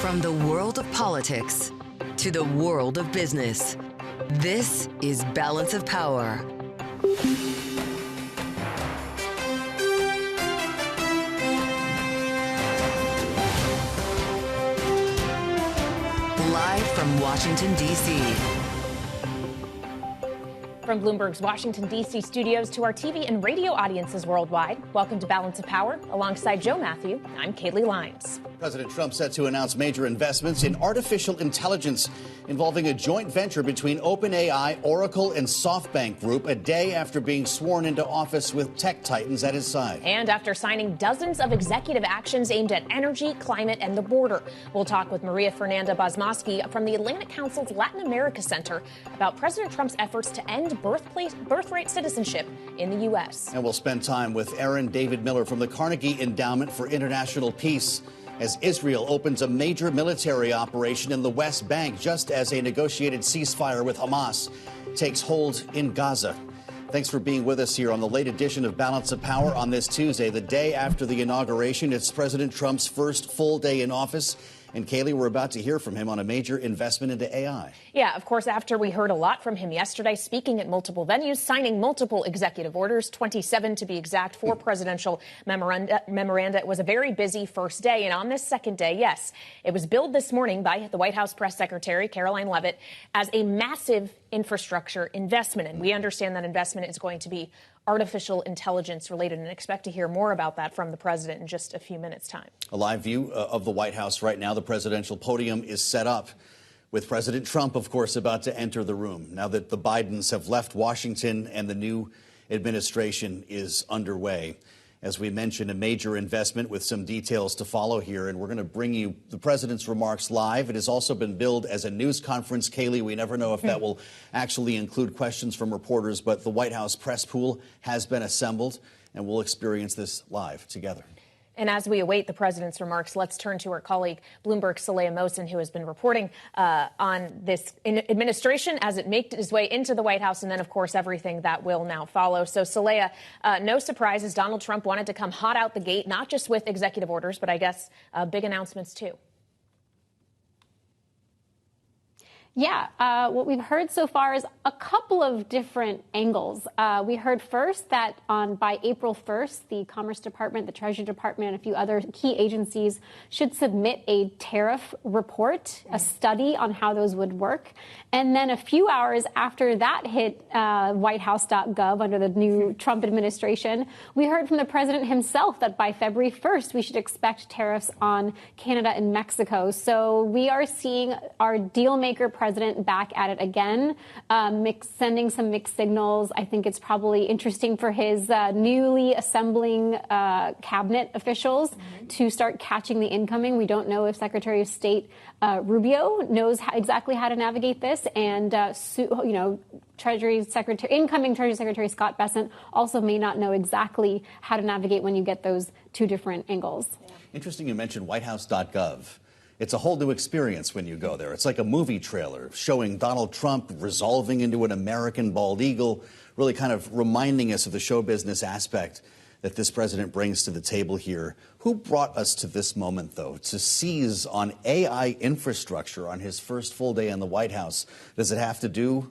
From the world of politics to the world of business, this is Balance of Power. Live from Washington, D.C. From Bloomberg's Washington, D.C. studios to our TV and radio audiences worldwide, welcome to Balance of Power. Alongside Joe Matthew, I'm Kaylee Lyons. President Trump set to announce major investments in artificial intelligence involving a joint venture between OpenAI, Oracle, and Softbank Group a day after being sworn into office with tech titans at his side. And after signing dozens of executive actions aimed at energy, climate, and the border. We'll talk with Fernanda Bozmoski from the Atlantic Council's Latin America Center about President Trump's efforts to end birthright citizenship in the U.S. And we'll spend time with Aaron David Miller from the Carnegie Endowment for International Peace as Israel opens a major military operation in the West Bank just as a negotiated ceasefire with Hamas takes hold in Gaza. Thanks for being with us here on the late edition of Balance of Power on this Tuesday, the day after the inauguration. It's President Trump's first full day in office. And Kaylee, we're about to hear from him on a major investment into AI. Yeah, of course, after we heard a lot from him yesterday, speaking at multiple venues, signing multiple executive orders, 27 to be exact, for presidential memoranda. It was a very busy first day. And on this second day, yes, it was billed this morning by the White House press secretary, Caroline Leavitt, as a massive infrastructure investment. And we understand that investment is going to be artificial intelligence related, and expect to hear more about that from the president in just a few minutes' time. A live view of the White House right now. The presidential podium is set up with President Trump, of course, about to enter the room now that the Bidens have left Washington and the new administration is underway. As we mentioned, a major investment with some details to follow here, and we're going to bring you the president's remarks live. It has also been billed as a news conference. Kaylee, we never know if that will actually include questions from reporters, but the White House press pool has been assembled, and we'll experience this live together. And as we await the president's remarks, let's turn to our colleague, Bloomberg's Saleha Mohsin, who has been reporting on this administration as it makes its way into the White House, and then, of course, everything that will now follow. So, Saleha, no surprises. Donald Trump wanted to come hot out the gate, not just with executive orders, but I guess big announcements, too. Yeah, what we've heard so far is a couple of different angles. We heard first that by April 1st, the Commerce Department, the Treasury Department, and a few other key agencies should submit a tariff report, a study on how those would work. And then a few hours after that hit whitehouse.gov under the new Trump administration, we heard from the president himself that by February 1st, we should expect tariffs on Canada and Mexico. So we are seeing our deal maker president back at it again, sending some mixed signals. I think it's probably interesting for his newly assembling cabinet officials to start catching the incoming. We don't know if Secretary of State Rubio knows exactly how to navigate this, and incoming Treasury Secretary Scott Bessent also may not know exactly how to navigate when you get those two different angles. Interesting you mentioned whitehouse.gov. It's a whole new experience when you go there. It's like a movie trailer showing Donald Trump resolving into an American bald eagle, really kind of reminding us of the show business aspect that this president brings to the table here. Who brought us to this moment, though, to seize on AI infrastructure on his first full day in the White House? Does it have to do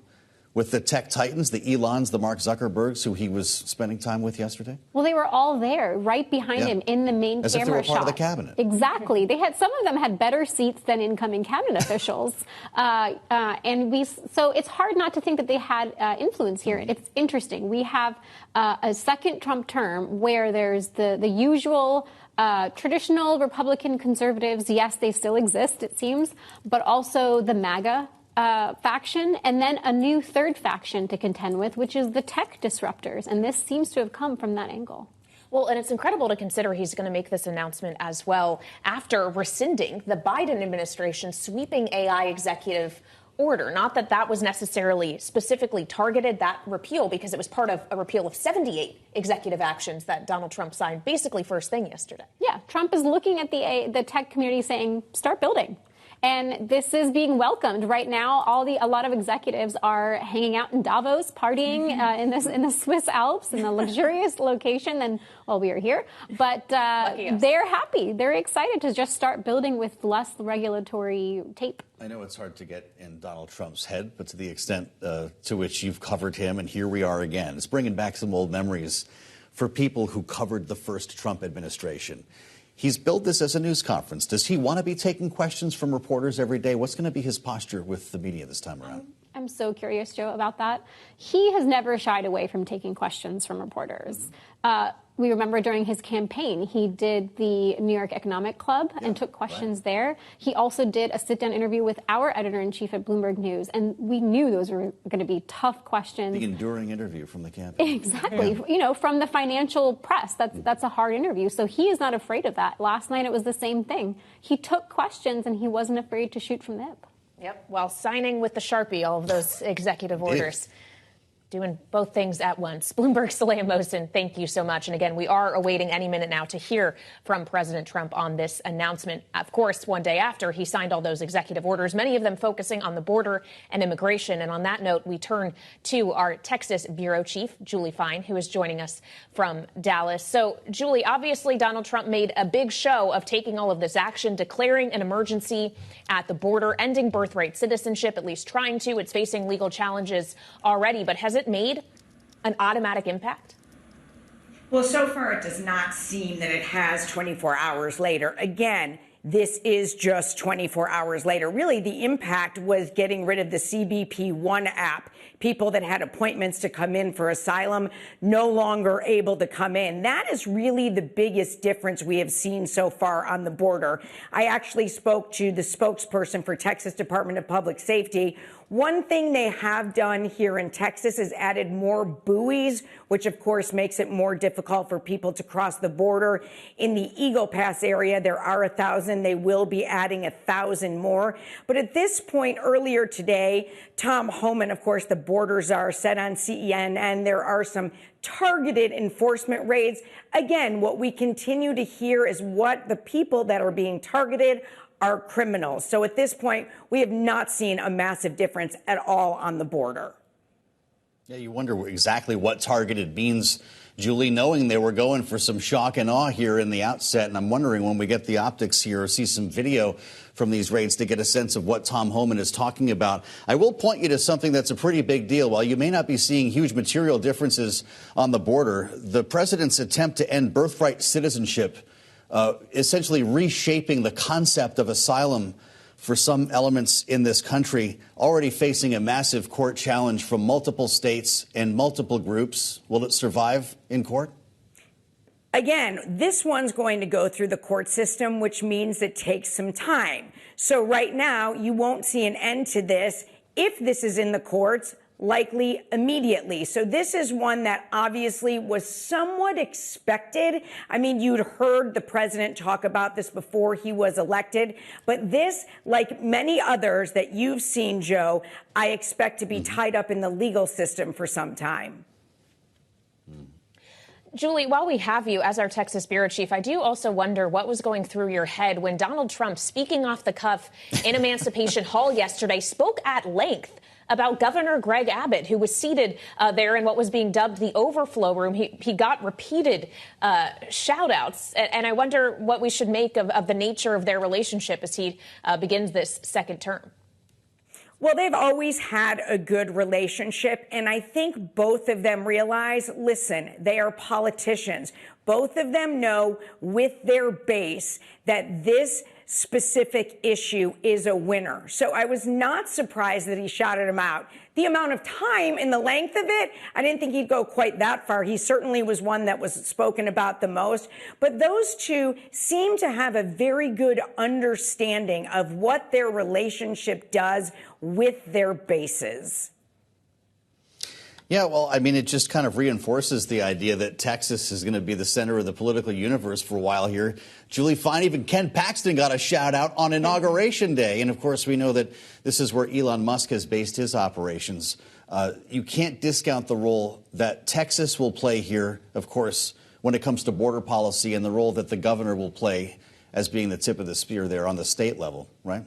with the tech titans, the Elons, the Mark Zuckerbergs, who he was spending time with yesterday? Well, they were all there, right behind him in the main As camera if they were part of shot. the cabinet. Exactly. Some of them had better seats than incoming cabinet officials. So it's hard not to think that they had influence here. It's interesting. We have a second Trump term where there's the usual traditional Republican conservatives. Yes, they still exist, it seems, but also the MAGA faction, and then a new third faction to contend with, which is the tech disruptors. And this seems to have come from that angle. Well, and it's incredible to consider he's going to make this announcement as well after rescinding the Biden administration's sweeping AI executive order. Not that that was necessarily specifically targeted, that repeal, because it was part of a repeal of 78 executive actions that Donald Trump signed basically first thing yesterday. Yeah, Trump is looking at the tech community saying, start building. And this is being welcomed right now. A lot of executives are hanging out in Davos, partying in the Swiss Alps in a luxurious location. And well, we are here, but they're happy. They're excited to just start building with less regulatory tape. I know it's hard to get in Donald Trump's head, but to the extent to which you've covered him, and here we are again, it's bringing back some old memories for people who covered the first Trump administration. He's billed this as a news conference. Does he want to be taking questions from reporters every day? What's going to be his posture with the media this time around? I'm so curious, Joe, about that. He has never shied away from taking questions from reporters. We remember during his campaign, he did the New York Economic Club and took questions there. He also did a sit-down interview with our editor-in-chief at Bloomberg News, and we knew those were going to be tough questions. The enduring interview from the campaign. Exactly. You know, from the financial press, that's a hard interview. So he is not afraid of that. Last night, it was the same thing. He took questions, and he wasn't afraid to shoot from the hip. Yep, while signing with the Sharpie all of those executive orders. Doing both things at once. Bloomberg's Saleha Mohsin, thank you so much. And again, we are awaiting any minute now to hear from President Trump on this announcement. Of course, one day after he signed all those executive orders, many of them focusing on the border and immigration. And on that note, we turn to our Texas bureau chief, Julie Fine, who is joining us from Dallas. So, Julie, obviously, Donald Trump made a big show of taking all of this action, declaring an emergency at the border, ending birthright citizenship, at least trying to. It's facing legal challenges already, but has it made an automatic impact? Well, so far it does not seem that it has 24 hours later. Again, this is just 24 hours later. Really, the impact was getting rid of the CBP One app. People that had appointments to come in for asylum no longer able to come in. That is really the biggest difference we have seen so far on the border. I actually spoke to the spokesperson for Texas Department of Public Safety. One thing they have done here in Texas is added more buoys, which of course makes it more difficult for people to cross the border. In the Eagle Pass area, there are 1,000. They will be adding 1,000 more. But at this point, earlier today, Tom Homan, of course, the border czar, said on CNN there are some targeted enforcement raids. Again, what we continue to hear is what the people that are being targeted are criminals. So at this point, we have not seen a massive difference at all on the border. Yeah, you wonder exactly what targeted means, Julie, knowing they were going for some shock and awe here in the outset. And I'm wondering when we get the optics here or see some video from these raids to get a sense of what Tom Homan is talking about. I will point you to something that's a pretty big deal. While you may not be seeing huge material differences on the border, the president's attempt to end birthright citizenship, essentially reshaping the concept of asylum for some elements in this country, already facing a massive court challenge from multiple states and multiple groups. Will it survive in court? Again, this one's going to go through the court system, which means it takes some time. So right now, you won't see an end to this. If this is in the courts, likely immediately. So this is one that obviously was somewhat expected. I mean, you'd heard the president talk about this before he was elected. But this, like many others that you've seen, Joe, I expect to be tied up in the legal system for some time. Julie, while we have you as our Texas bureau chief, I do also wonder what was going through your head when Donald Trump, speaking off the cuff in Emancipation Hall yesterday, spoke at length about Governor Greg Abbott, who was seated there in what was being dubbed the overflow room. He got repeated shout outs. And I wonder what we should make of the nature of their relationship as he begins this second term. Well, they've always had a good relationship, and I think both of them realize, listen, they are politicians. Both of them know with their base that this specific issue is a winner. So I was not surprised that he shouted him out. The amount of time and the length of it, I didn't think he'd go quite that far. He certainly was one that was spoken about the most. But those two seem to have a very good understanding of what their relationship does with their bases. Yeah, well, I mean, it just kind of reinforces the idea that Texas is going to be the center of the political universe for a while here. Julie Fine, even Ken Paxton got a shout out on Inauguration Day. And of course, we know that this is where Elon Musk has based his operations. You can't discount the role that Texas will play here, of course, when it comes to border policy and the role that the governor will play as being the tip of the spear there on the state level, right?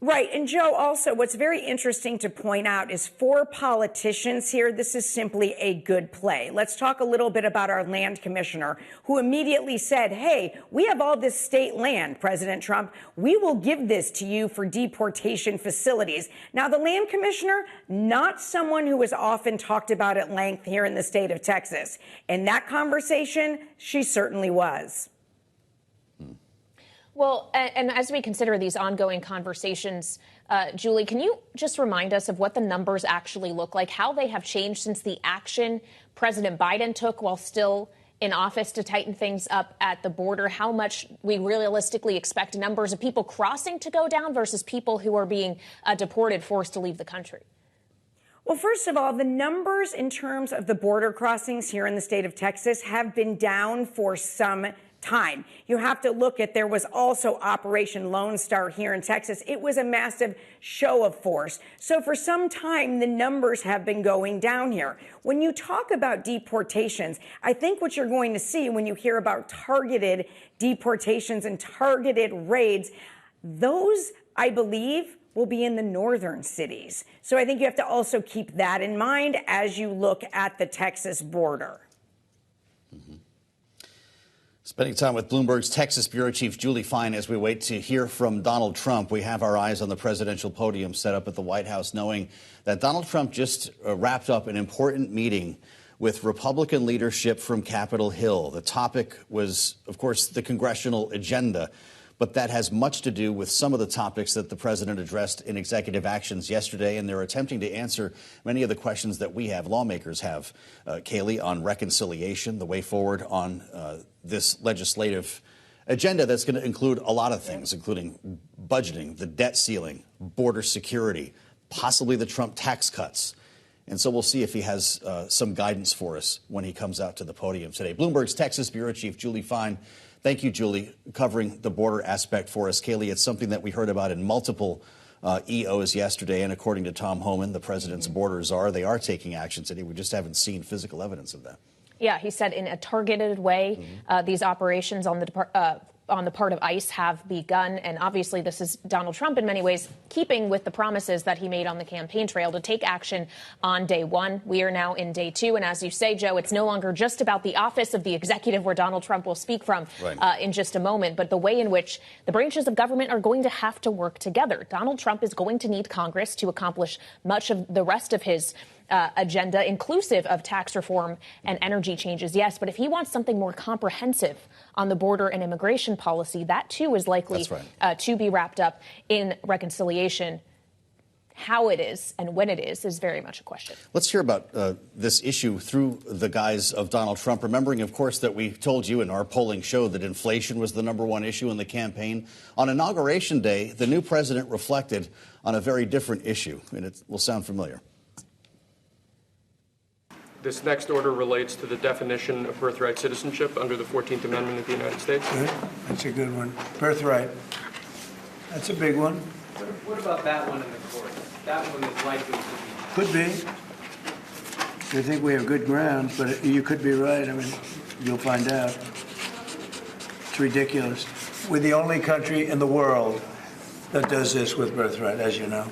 Right. And Joe, also, what's very interesting to point out is for politicians here, this is simply a good play. Let's talk a little bit about our land commissioner, who immediately said, hey, we have all this state land, President Trump. We will give this to you for deportation facilities. Now, the land commissioner, not someone who is often talked about at length here in the state of Texas. In that conversation, she certainly was. Well, and as we consider these ongoing conversations, Julie, can you just remind us of what the numbers actually look like, how they have changed since the action President Biden took while still in office to tighten things up at the border, how much we realistically expect numbers of people crossing to go down versus people who are being deported, forced to leave the country? Well, first of all, the numbers in terms of the border crossings here in the state of Texas have been down for some time. You have to look at, there was also Operation Lone Star here in Texas. It was a massive show of force. So for some time, the numbers have been going down here. When you talk about deportations, I think what you're going to see when you hear about targeted deportations and targeted raids, those, I believe, will be in the northern cities. So I think you have to also keep that in mind as you look at the Texas border. Spending time with Bloomberg's Texas Bureau Chief Julie Fine as we wait to hear from Donald Trump. We have our eyes on the presidential podium set up at the White House, knowing that Donald Trump just wrapped up an important meeting with Republican leadership from Capitol Hill. The topic was, of course, the congressional agenda, but that has much to do with some of the topics that the president addressed in executive actions yesterday, and they're attempting to answer many of the questions that we have, lawmakers have, Kayleigh, on reconciliation, the way forward on this legislative agenda that's going to include a lot of things, including budgeting, the debt ceiling, border security, possibly the Trump tax cuts. And so we'll see if he has some guidance for us when he comes out to the podium today. Bloomberg's Texas Bureau Chief Julie Fine. Thank you, Julie, covering the border aspect for us. Kayleigh, it's something that we heard about in multiple EOs yesterday, and according to Tom Homan, the president's border czar, they are taking action today. We just haven't seen physical evidence of that. Yeah, he said in a targeted way, these operations on the part of ICE have begun. And obviously, this is Donald Trump in many ways keeping with the promises that he made on the campaign trail to take action on day one. We are now in day two. And as you say, Joe, it's no longer just about the office of the executive where Donald Trump will speak from in just a moment, but the way in which the branches of government are going to have to work together. Donald Trump is going to need Congress to accomplish much of the rest of his agenda, inclusive of tax reform and energy changes, yes. But if he wants something more comprehensive on the border and immigration policy, that too is likely to be wrapped up in reconciliation. How it is and when it is very much a question. Let's hear about this issue through the guise of Donald Trump, remembering, of course, that we told you in our polling showed that inflation was the #1 issue in the campaign. On Inauguration Day, the new president reflected on a very different issue, and it will sound familiar. This next order relates to the definition of birthright citizenship under the 14th Amendment of the United States. Good. That's a good one. Birthright. That's a big one. What about that one in the court? That one is likely to be. Could be. I think we have good grounds, but you could be right. I mean, you'll find out. It's ridiculous. We're the only country in the world that does this with birthright, as you know.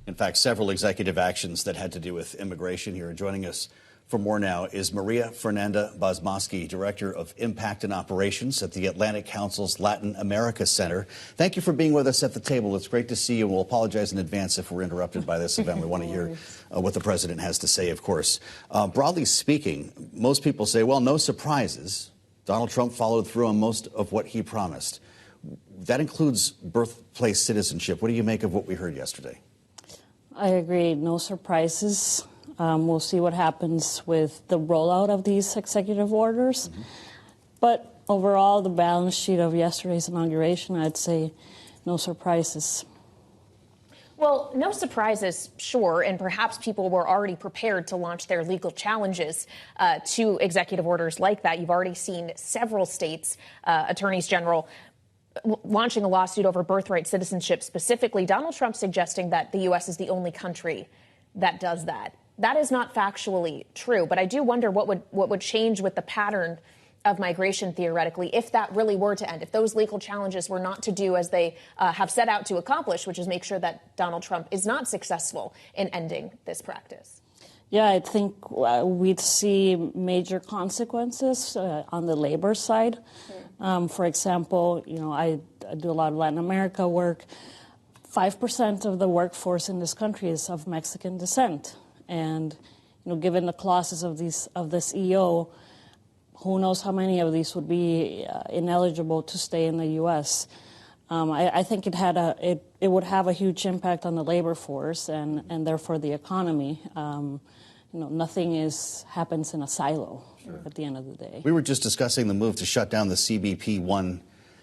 In fact, several executive actions that had to do with immigration here. Joining us for more now is Fernanda Bozmoski, Director of Impact and Operations at the Atlantic Council's Latin America Center. Thank you for being with us at the table. It's great to see you. We'll apologize in advance if we're interrupted by this event. We want to hear what the president has to say, of course. Broadly speaking, most people say, well, no surprises. Donald Trump followed through on most of what he promised. That includes birthplace citizenship. What do you make of what we heard yesterday? I agree. No surprises. We'll see what happens with the rollout of these executive orders. But overall, the balance sheet of yesterday's inauguration, I'd say no surprises. Well, no surprises, sure, and perhaps people were already prepared to launch their legal challenges to executive orders like that. You've already seen several states, attorneys general, launching a lawsuit over birthright citizenship specifically. Donald Trump suggesting that the U.S. is the only country that does that. That is not factually true, but I do wonder what would change with the pattern of migration, theoretically, if that really were to end, if those legal challenges were not to do as they have set out to accomplish, which is make sure that Donald Trump is not successful in ending this practice? Yeah, I think we'd see major consequences on the labor side. For example, I do a lot of Latin America work. 5% of the workforce in this country is of Mexican descent. And, given the clauses of this EO, who knows how many of these would be ineligible to stay in the U.S. I think it would have a huge impact on the labor force and therefore the economy. Nothing happens in a silo at the end of the day. We were just discussing the move to shut down the CBP-1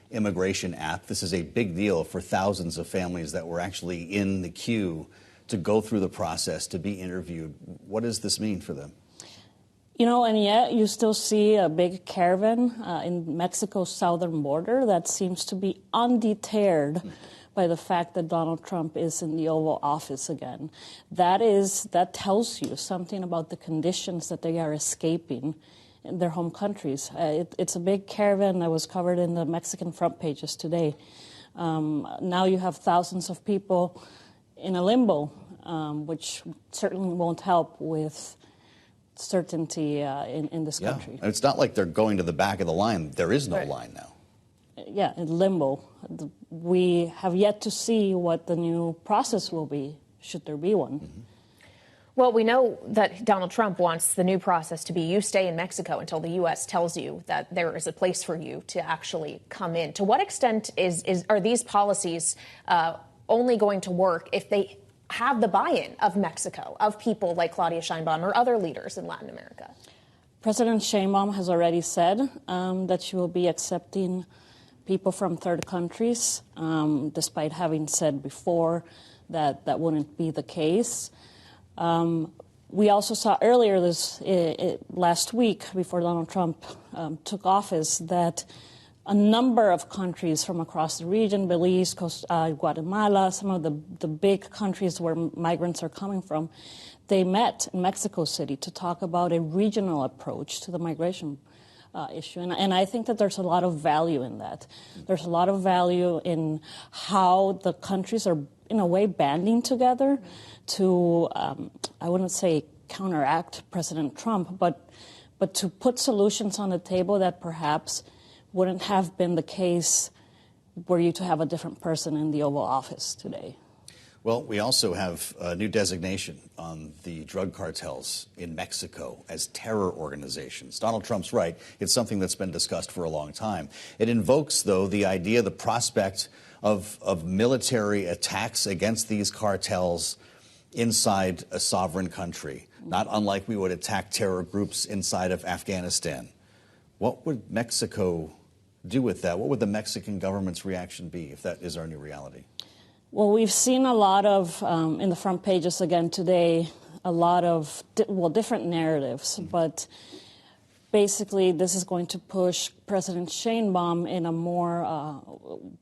immigration app. This is a big deal for thousands of families that were actually in the queue to go through the process, to be interviewed. What does this mean for them? And yet you still see a big caravan in Mexico's southern border that seems to be undeterred by the fact that Donald Trump is in the Oval Office again. That tells you something about the conditions that they are escaping in their home countries. It's a big caravan that was covered in the Mexican front pages today. Now you have thousands of people in a limbo, which certainly won't help with certainty in this country. It's not like they're going to the back of the line. There is no line now. Yeah, in limbo. We have yet to see what the new process will be, should there be one. Well, we know that Donald Trump wants the new process to be you stay in Mexico until the U.S. tells you that there is a place for you to actually come in. To what extent are these policies only going to work if they have the buy-in of Mexico, of people like Claudia Sheinbaum or other leaders in Latin America? President Sheinbaum has already said that she will be accepting people from third countries, despite having said before that that wouldn't be the case. We also saw earlier last week, before Donald Trump took office, that a number of countries from across the region, Belize, Guatemala, some of the big countries where migrants are coming from, they met in Mexico City to talk about a regional approach to the migration issue. And I think that there's a lot of value in that. There's a lot of value in how the countries are, in a way, banding together to, I wouldn't say counteract President Trump, but to put solutions on the table that perhaps wouldn't have been the case were you to have a different person in the Oval Office today. Well, we also have a new designation on the drug cartels in Mexico as terror organizations. Donald Trump's right. It's something that's been discussed for a long time. It invokes, though, the idea, the prospect of military attacks against these cartels inside a sovereign country, not unlike we would attack terror groups inside of Afghanistan. What would Mexico do with that? What would the Mexican government's reaction be if that is our new reality? Well, we've seen a lot of, in the front pages again today, a lot of, different narratives. But basically, this is going to push President Sheinbaum in a more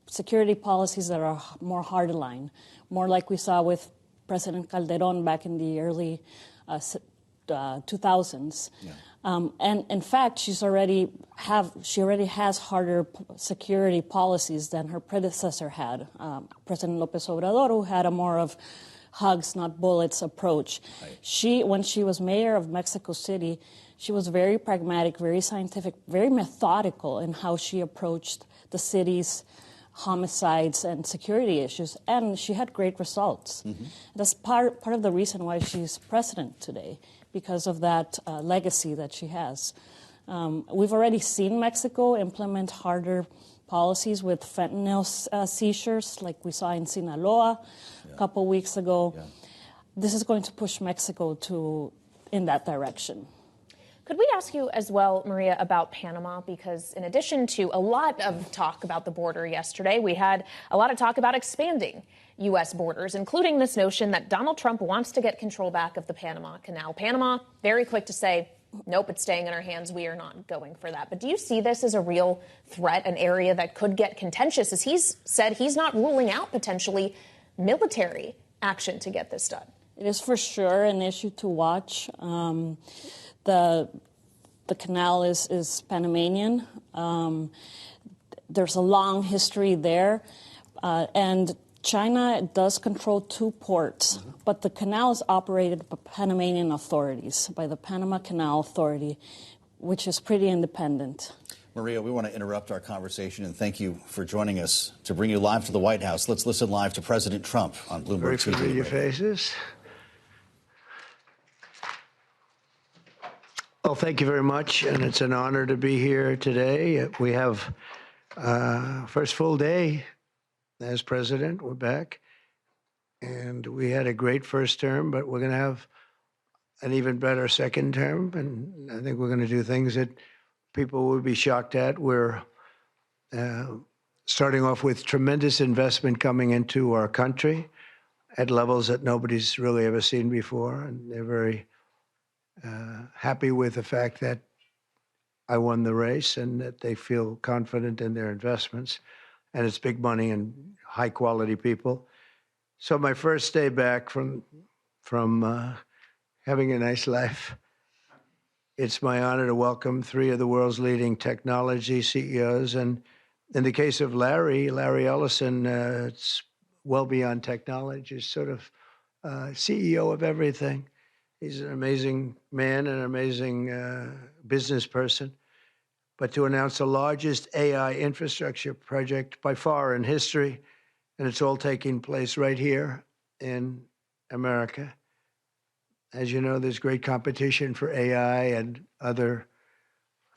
security policies that are more hardline, more like we saw with President Calderon back in the early 2000s. Yeah. And in fact, she already has harder security policies than her predecessor had. President López Obrador, who had a more of hugs, not bullets approach. Right. When she was mayor of Mexico City, she was very pragmatic, very scientific, very methodical in how she approached the city's homicides and security issues, and she had great results. Mm-hmm. That's part of the reason why she's president today, because of that legacy that she has. We've already seen Mexico implement harder policies with fentanyl seizures, like we saw in Sinaloa a couple weeks ago. Yeah. This is going to push Mexico in that direction. Could we ask you as well, Maria, about Panama? Because in addition to a lot of talk about the border yesterday, we had a lot of talk about expanding U.S. borders, including this notion that Donald Trump wants to get control back of the Panama Canal. Panama, very quick to say, nope, it's staying in our hands. We are not going for that. But do you see this as a real threat, an area that could get contentious? As he's said, he's not ruling out potentially military action to get this done. It is for sure an issue to watch. The The canal is Panamanian. There's a long history there. And China does control 2 ports, but the canal is operated by Panamanian authorities, by the Panama Canal Authority, which is pretty independent. Maria, we want to interrupt our conversation and thank you for joining us to bring you live to the White House. Let's listen live to President Trump on Bloomberg Very TV. familiar faces. Well, thank you very much, and it's an honor to be here today. We have first full day as president. We're back, and we had a great first term, but we're going to have an even better second term, and I think we're going to do things that people will be shocked at. We're starting off with tremendous investment coming into our country at levels that nobody's really ever seen before, and they're very happy with the fact that I won the race and that they feel confident in their investments, and it's big money and high quality people. So my first day back from having a nice life, it's my honor to welcome 3 of the world's leading technology CEOs. And in the case of Larry Ellison, it's well beyond technology. He's sort of CEO of everything. He's an amazing man, an amazing business person. But to announce the largest AI infrastructure project by far in history, and it's all taking place right here in America. As you know, there's great competition for AI and other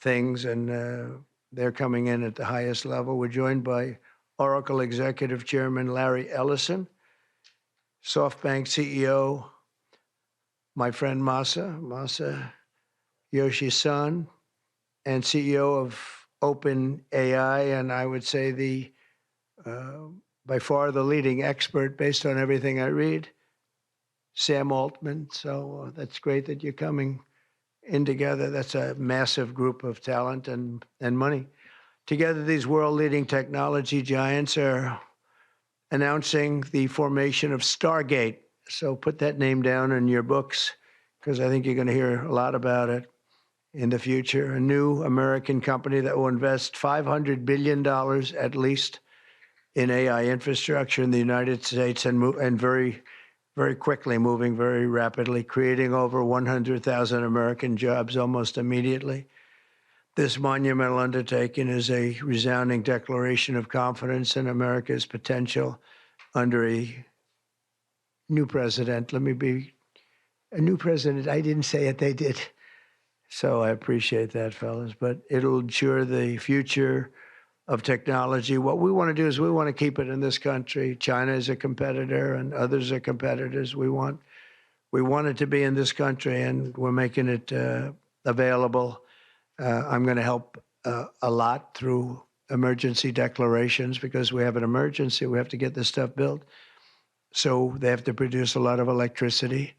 things, and they're coming in at the highest level. We're joined by Oracle Executive Chairman Larry Ellison, Softbank CEO, my friend Masa Yoshi's son, and CEO of OpenAI, and I would say by far the leading expert based on everything I read, Sam Altman. So that's great that you're coming in together. That's a massive group of talent and money. Together, these world-leading technology giants are announcing the formation of Stargate. So put that name down in your books, because I think you're going to hear a lot about it in the future. A new American company that will invest $500 billion at least in AI infrastructure in the United States, and very, very quickly, moving very rapidly, creating over 100,000 American jobs almost immediately. This monumental undertaking is a resounding declaration of confidence in America's potential under a new president. Let me be a new president. I didn't say it, they did. So I appreciate that, fellas. But it'll ensure the future of technology. What we want to do is we want to keep it in this country. China is a competitor and others are competitors. We want it to be in this country, and we're making it available. I'm going to help a lot through emergency declarations, because we have an emergency. We have to get this stuff built. So they have to produce a lot of electricity,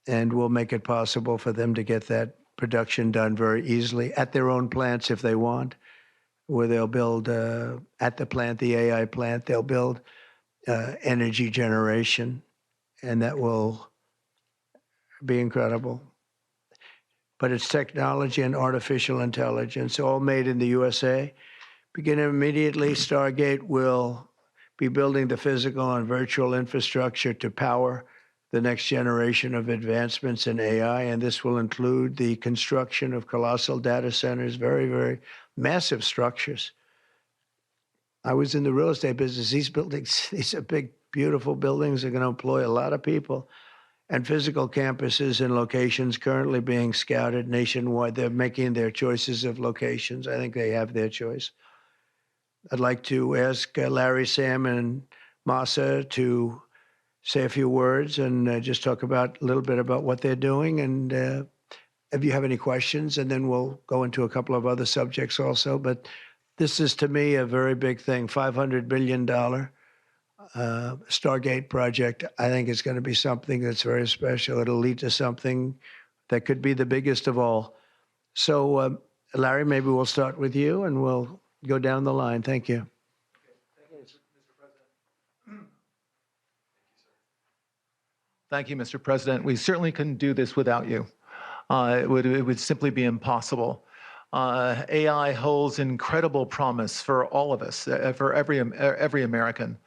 and we'll make it possible for them to get that production done very easily at their own plants if they want, where they'll build at the plant, the AI plant, they'll build energy generation, and that will be incredible. But it's technology and artificial intelligence, all made in the USA. Beginning immediately, Stargate will be building the physical and virtual infrastructure to power the next generation of advancements in AI, and this will include the construction of colossal data centers, very, very massive structures. I was in the real estate business. These buildings, these are big, beautiful buildings. They're going to employ a lot of people. And physical campuses and locations currently being scouted nationwide. They're making their choices of locations. I think they have their choice. I'd like to ask Larry, Sam, and Masa to say a few words and just talk about a little bit about what they're doing. And if you have any questions, and then we'll go into a couple of other subjects also. But this is, to me, a very big thing. $500 billion Stargate project. I think it's going to be something that's very special. It'll lead to something that could be the biggest of all. So, Larry, maybe we'll start with you, and we'll go down the line. Thank you. Thank you, Mr. President. We certainly couldn't do this without you. It would simply be impossible. AI holds incredible promise for all of us, for every American.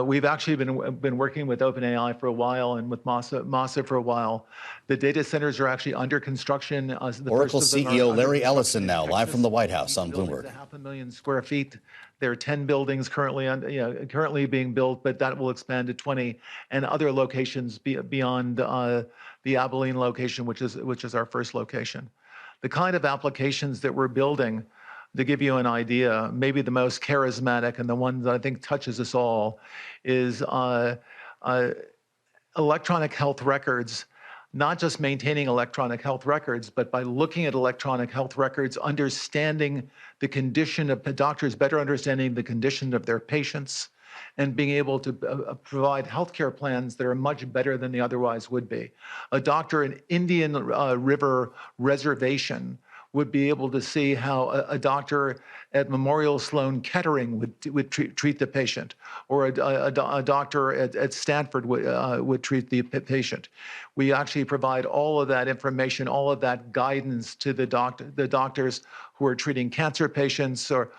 We've actually been working with OpenAI for a while and with Masa for a while. The data centers are actually under construction. Oracle CEO Larry Ellison now, live from the White House on Bloomberg. 500,000 square feet. There are 10 buildings currently being built, but that will expand to 20 and other locations beyond the Abilene location, which is our first location. The kind of applications that we're building, to give you an idea, maybe the most charismatic and the one that I think touches us all is electronic health records, not just maintaining electronic health records, but by looking at electronic health records, understanding the condition of doctors, better understanding the condition of their patients, and being able to provide healthcare plans that are much better than they otherwise would be. A doctor in Indian River Reservation would be able to see how a doctor at Memorial Sloan Kettering would treat the patient, or a doctor at Stanford would treat the patient. We actually provide all of that information, all of that guidance to the doctors who are treating cancer patients or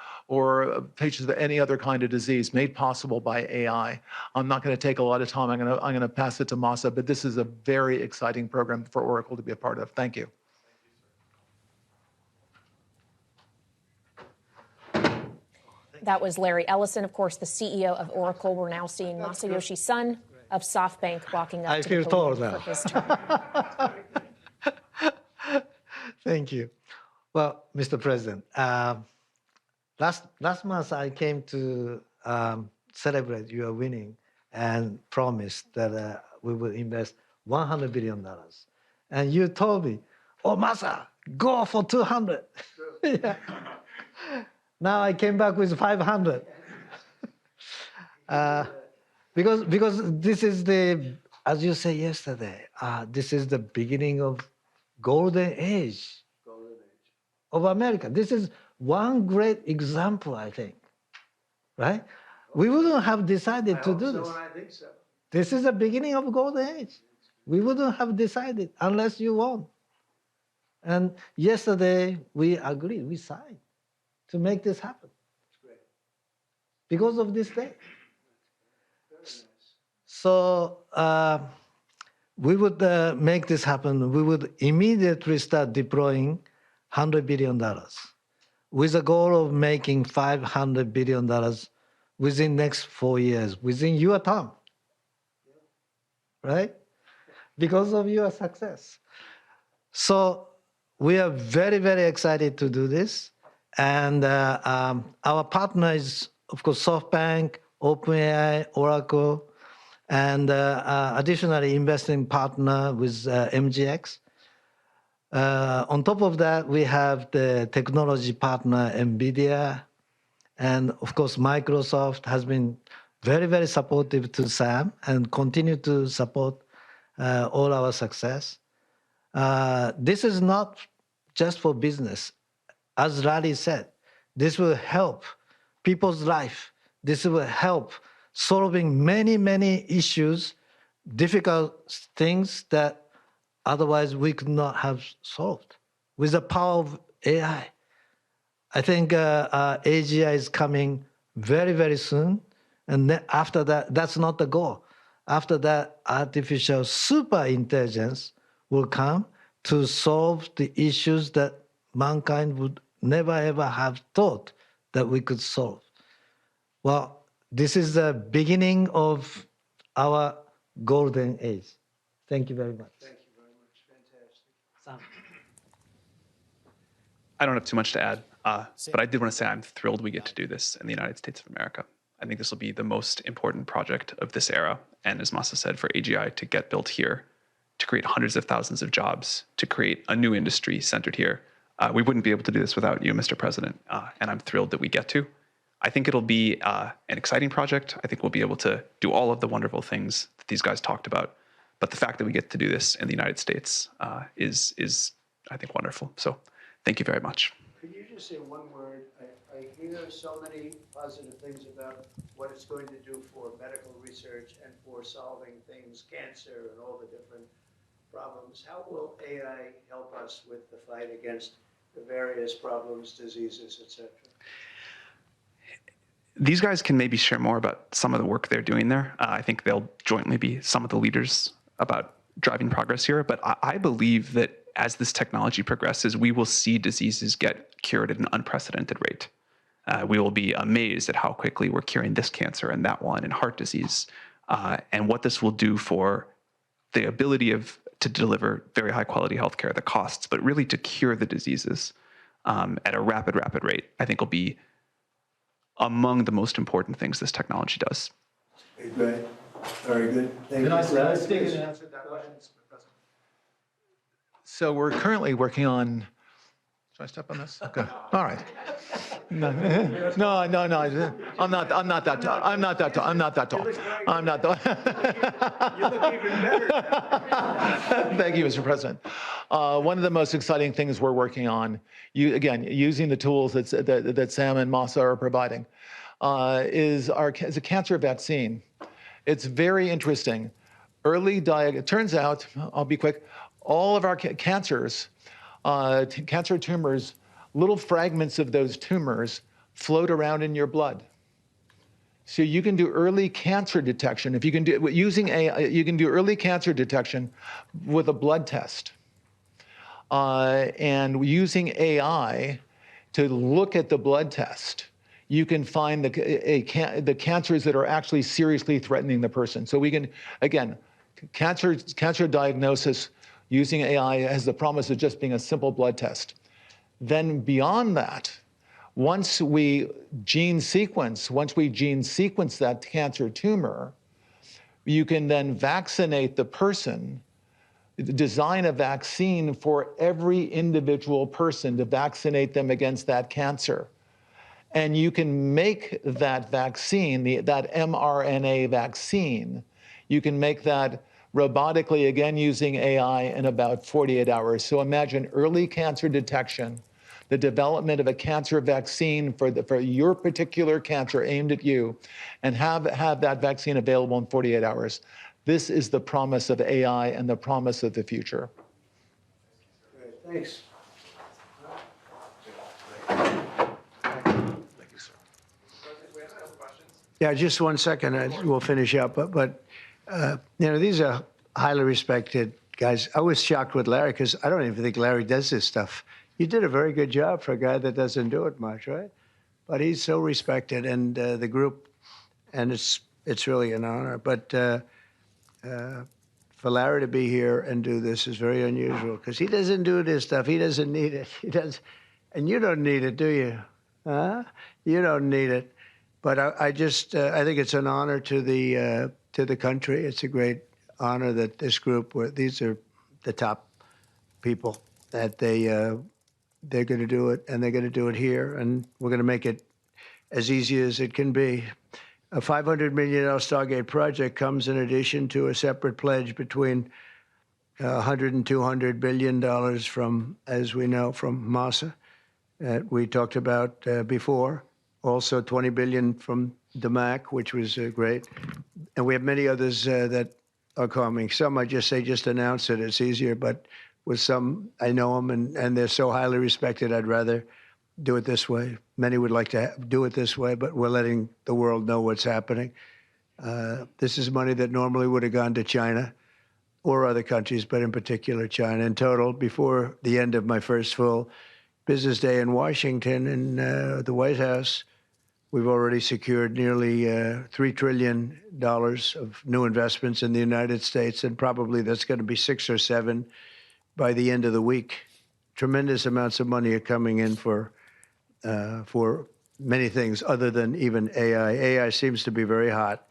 patients with any other kind of disease, made possible by AI. I'm not going to take a lot of time. I'm going to pass it to Masa, but this is a very exciting program for Oracle to be a part of. Thank you. That was Larry Ellison, of course, the CEO of Oracle. We're now seeing Masayoshi Son of Softbank walking up to the podium for his turn. Thank you. Well, Mr. President, last month I came to celebrate your winning and promised that we will invest $100 billion. And you told me, oh, Masa, go for 200. Yeah. Now I came back with 500. Because this is the, as you said yesterday, this is the beginning of golden age of America. This is one great example, I think, right? We wouldn't have decided to do this. I think so. This is the beginning of golden age. We wouldn't have decided unless you won. And yesterday we agreed, we signed to make this happen. That's great. Because of this day. Very nice. So we would make this happen. We would immediately start deploying $100 billion with a goal of making $500 billion within next 4 years, within your term. Right? Because of your success. So we are very, very excited to do this. And our partner is, of course, Softbank, OpenAI, Oracle, and additionally investing partner with MGX. On top of that, we have the technology partner, NVIDIA. And of course, Microsoft has been very, very supportive to SAM and continue to support all our success. This is not just for business. As Larry said, this will help people's life. This will help solving many, many issues, difficult things that otherwise we could not have solved with the power of AI. I think AGI is coming very, very soon. And after that, that's not the goal. After that, artificial super intelligence will come to solve the issues that mankind would never, ever have thought that we could solve. Well, this is the beginning of our golden age. Thank you very much. Thank you very much. Fantastic. Sam. I don't have too much to add, but I did want to say I'm thrilled we get to do this in the United States of America. I think this will be the most important project of this era. And as Masa said, for AGI to get built here, to create hundreds of thousands of jobs, to create a new industry centered here. We wouldn't be able to do this without you, Mr. President, and I'm thrilled that we get to. I think it'll be an exciting project. I think we'll be able to do all of the wonderful things that these guys talked about. But the fact that we get to do this in the United States is, I think, wonderful. So thank you very much. Could you just say one word? I hear so many positive things about what it's going to do for medical research and for solving things, cancer and all the different problems. How will AI help us with the fight against the various problems, diseases, etc.? These guys can maybe share more about some of the work they're doing there. I think they'll jointly be some of the leaders about driving progress here. But I believe that as this technology progresses, we will see diseases get cured at an unprecedented rate. We will be amazed at how quickly we're curing this cancer and that one and heart disease, and what this will do for the ability to deliver very high quality healthcare, the costs, but really to cure the diseases at a rapid rate, I think will be among the most important things this technology does. Great. Very good. Thank Can you. I speak and answer that question, Mr. President? So we're currently working on. Should I step on this? Okay. All right. No. I'm not that tall. I'm not that tall. You look even better. Thank you, Mr. President. One of the most exciting things we're working on, using the tools that Sam and Masa are providing, is a cancer vaccine. It's very interesting. It turns out, I'll be quick, all of our cancers, cancer tumors, little fragments of those tumors float around in your blood. So you can do early cancer detection. If you can do using AI, you can do early cancer detection with a blood test. And using AI to look at the blood test, you can find the cancers that are actually seriously threatening the person. So we can, again, cancer diagnosis using AI has the promise of just being a simple blood test. Then beyond that, once we gene sequence that cancer tumor, you can then vaccinate the person, design a vaccine for every individual person to vaccinate them against that cancer. And you can make that vaccine, that mRNA vaccine, you can make that robotically, again, using AI in about 48 hours. So imagine early cancer detection, the development of a cancer vaccine for your particular cancer aimed at you, and have that vaccine available in 48 hours. This is the promise of AI and the promise of the future. Great. Thanks. Thank you, sir. We have a couple questions. Yeah, just 1 second. We'll finish up. But these are highly respected guys. I was shocked with Larry because I don't even think Larry does this stuff. You did a very good job for a guy that doesn't do it much, right? But he's so respected, and the group, and it's really an honor. But for Larry to be here and do this is very unusual because he doesn't do this stuff. He doesn't need it. He does, and you don't need it, do you? Huh? You don't need it. But I think it's an honor to the country. It's a great honor that this group, these are the top people, that they're going to do it, and they're going to do it here, and we're going to make it as easy as it can be. A $500 million Stargate project comes in addition to a separate pledge between $100 and $200 billion from, as we know, from Masa, that we talked about before. Also $20 billion from DMAC, which was great. And we have many others that are coming. Some I just announce it. It's easier, but with some, I know them, and they're so highly respected, I'd rather do it this way. Many would like to do it this way, but we're letting the world know what's happening. This is money that normally would have gone to China or other countries, but in particular China. In total, before the end of my first full business day in Washington in the White House, we've already secured nearly $3 trillion of new investments in the United States, and probably that's going to be 6 or 7 by the end of the week. Tremendous amounts of money are coming in for many things other than even AI. AI seems to be very hot.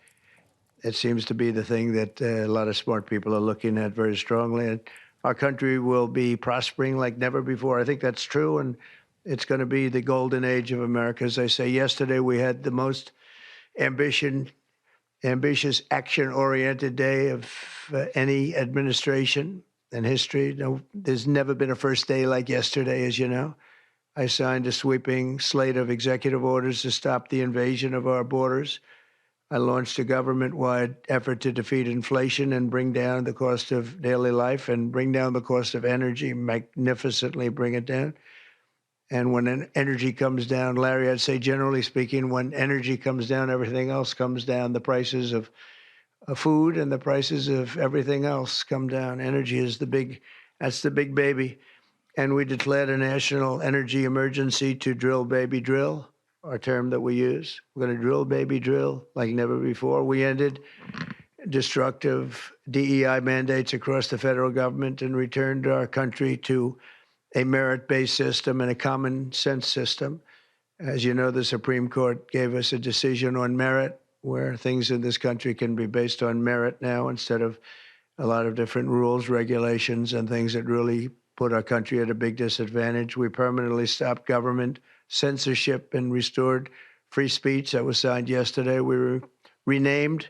It seems to be the thing that a lot of smart people are looking at very strongly. And our country will be prospering like never before. I think that's true, and it's going to be the golden age of America. As I say, yesterday we had the most ambitious, action-oriented day of any administration in history. No, there's never been a first day like yesterday, as you know. I signed a sweeping slate of executive orders to stop the invasion of our borders. I launched a government-wide effort to defeat inflation and bring down the cost of daily life and bring down the cost of energy, magnificently bring it down. And when energy comes down, Larry, I'd say generally speaking, when energy comes down, everything else comes down. The prices of food and the prices of everything else come down. Energy is that's the big baby. And we declared a national energy emergency to drill, baby, drill, our term that we use. We're going to drill, baby, drill like never before. We ended destructive DEI mandates across the federal government and returned our country to a merit-based system and a common sense system. As you know, the Supreme Court gave us a decision on merit, where things in this country can be based on merit now instead of a lot of different rules, regulations, and things that really put our country at a big disadvantage. We permanently stopped government censorship and restored free speech. That was signed yesterday. We renamed